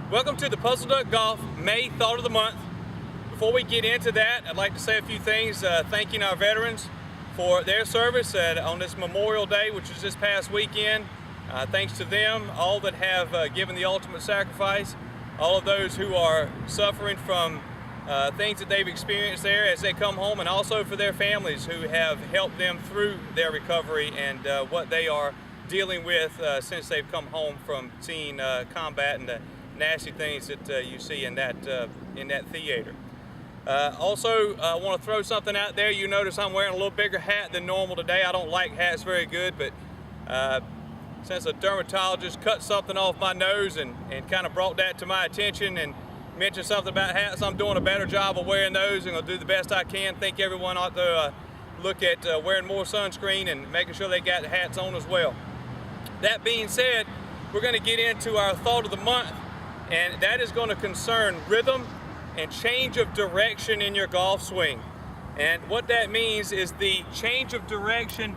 Welcome to the PuzzleDuck Golf May Thought of the Month. Before we get into that, I'd like to say a few things thanking our veterans for their service on this Memorial Day, which is this past weekend. Thanks to them, all that have given the ultimate sacrifice, all of those who are suffering from things that they've experienced there as they come home, and also for their families who have helped them through their recovery and what they are dealing with since they've come home from seeing combat and the nasty things that you see in that theater. Also, I want to throw something out there. You notice I'm wearing a little bigger hat than normal today. I don't like hats very good, but since a dermatologist cut something off my nose and kind of brought that to my attention and mentioned something about hats, I'm doing a better job of wearing those and I'll do the best I can. Think everyone ought to look at wearing more sunscreen and making sure they got hats on as well. That being said, we're going to get into our thought of the month, and that is going to concern rhythm and change of direction in your golf swing. And what that means is the change of direction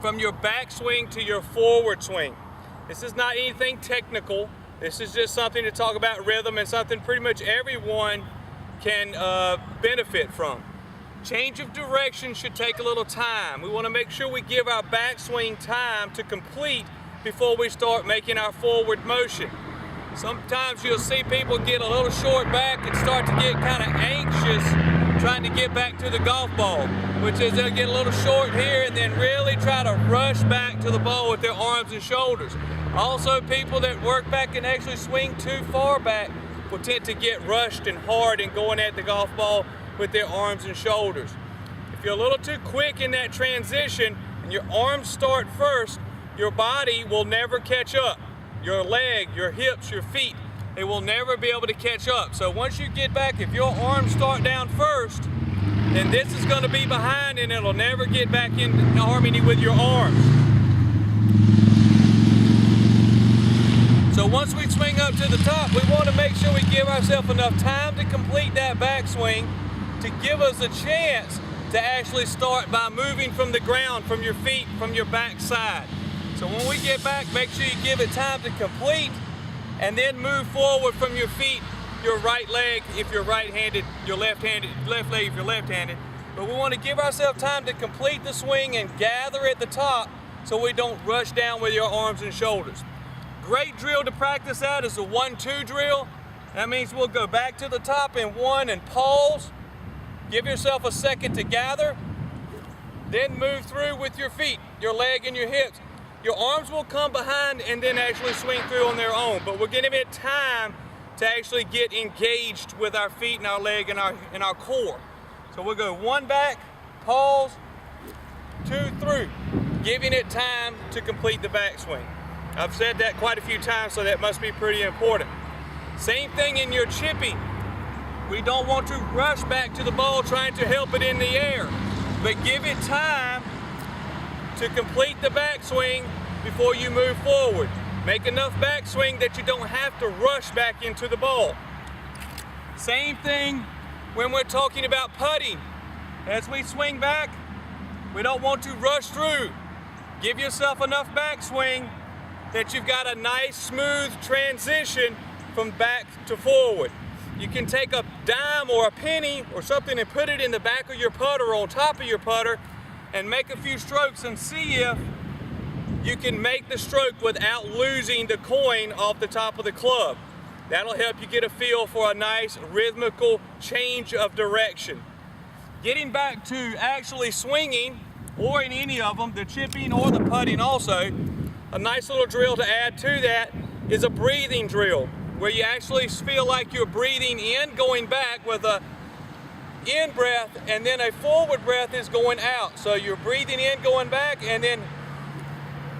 from your backswing to your forward swing. This is not anything technical. This is just something to talk about rhythm and something pretty much everyone can benefit from. Change of direction should take a little time. We want to make sure we give our backswing time to complete before we start making our forward motion. Sometimes you'll see people get a little short back and start to get kind of anxious trying to get back to the golf ball, which is they'll get a little short here and then really try to rush back to the ball with their arms and shoulders. Also, people that work back and actually swing too far back will tend to get rushed and hard and going at the golf ball with their arms and shoulders. If you're a little too quick in that transition and your arms start first, your body will never catch up. Your leg, your hips, your feet, they will never be able to catch up. So once you get back, if your arms start down first, then this is going to be behind and it'll never get back in harmony with your arms. So once we swing up to the top, we want to make sure we give ourselves enough time to complete that backswing to give us a chance to actually start by moving from the ground, from your feet, from your backside. So when we get back, make sure you give it time to complete and then move forward from your feet, your right leg if you're right-handed, your left-handed, left leg if you're left-handed. But we want to give ourselves time to complete the swing and gather at the top so we don't rush down with your arms and shoulders. Great drill to practice that is the 1-2 drill. That means we'll go back to the top in one and pause. Give yourself a second to gather. Then move through with your feet, your leg and your hips. Your arms will come behind and then actually swing through on their own, but we're giving it time to actually get engaged with our feet and our leg and our core. So we'll go one back, pause, two through, giving it time to complete the backswing. I've said that quite a few times, so that must be pretty important. Same thing in your chipping. We don't want to rush back to the ball trying to help it in the air, but give it time to complete the backswing before you move forward. Make enough backswing that you don't have to rush back into the ball. Same thing when we're talking about putting. As we swing back, we don't want to rush through. Give yourself enough backswing that you've got a nice smooth transition from back to forward. You can take a dime or a penny or something and put it in the back of your putter or on top of your putter and make a few strokes and see if you can make the stroke without losing the coin off the top of the club. That'll help you get a feel for a nice rhythmical change of direction. Getting back to actually swinging, or in any of them, the chipping or the putting also, a nice little drill to add to that is a breathing drill, where you actually feel like you're breathing in, going back with a in breath, and then a forward breath is going out. So you're breathing in, going back, and then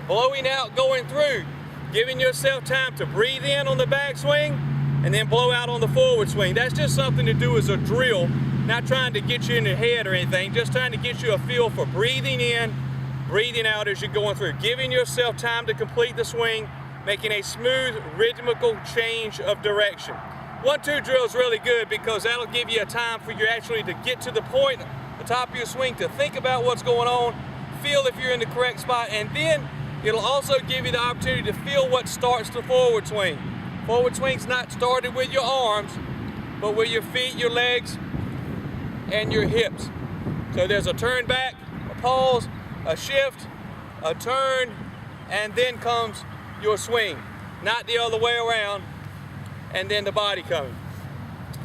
blowing out, going through, giving yourself time to breathe in on the backswing and then blow out on the forward swing. That's just something to do as a drill, not trying to get you in your head or anything, just trying to get you a feel for breathing in, breathing out as you're going through, giving yourself time to complete the swing, making a smooth, rhythmical change of direction. 1-2 drill is really good because that'll give you a time for you actually to get to the point, the top of your swing, to think about what's going on, feel if you're in the correct spot, and then it'll also give you the opportunity to feel what starts the forward swing. Forward swing's not started with your arms, but with your feet, your legs, and your hips. So there's a turn back, a pause, a shift, a turn, and then comes your swing. Not the other way around, and then the body coming.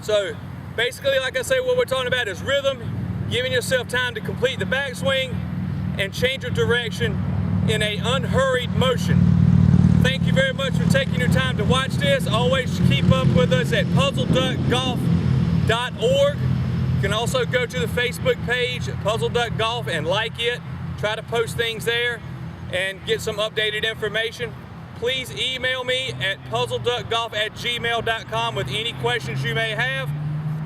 So basically, like I say, what we're talking about is rhythm, giving yourself time to complete the backswing, and change your direction in an unhurried motion. Thank you very much for taking your time to watch this. Always keep up with us at PuzzleDuckGolf.org. You can also go to the Facebook page, PuzzleDuck Golf, and like it. Try to post things there and get some updated information. Please email me at puzzleduckgolf@gmail.com with any questions you may have,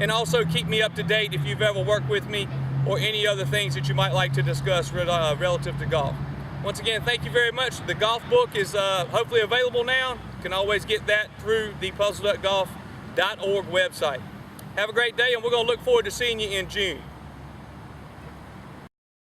and also keep me up to date if you've ever worked with me or any other things that you might like to discuss relative to golf. Once again, thank you very much. The golf book is hopefully available now. You can always get that through the PuzzleDuckGolf.org website. Have a great day, and we're going to look forward to seeing you in June.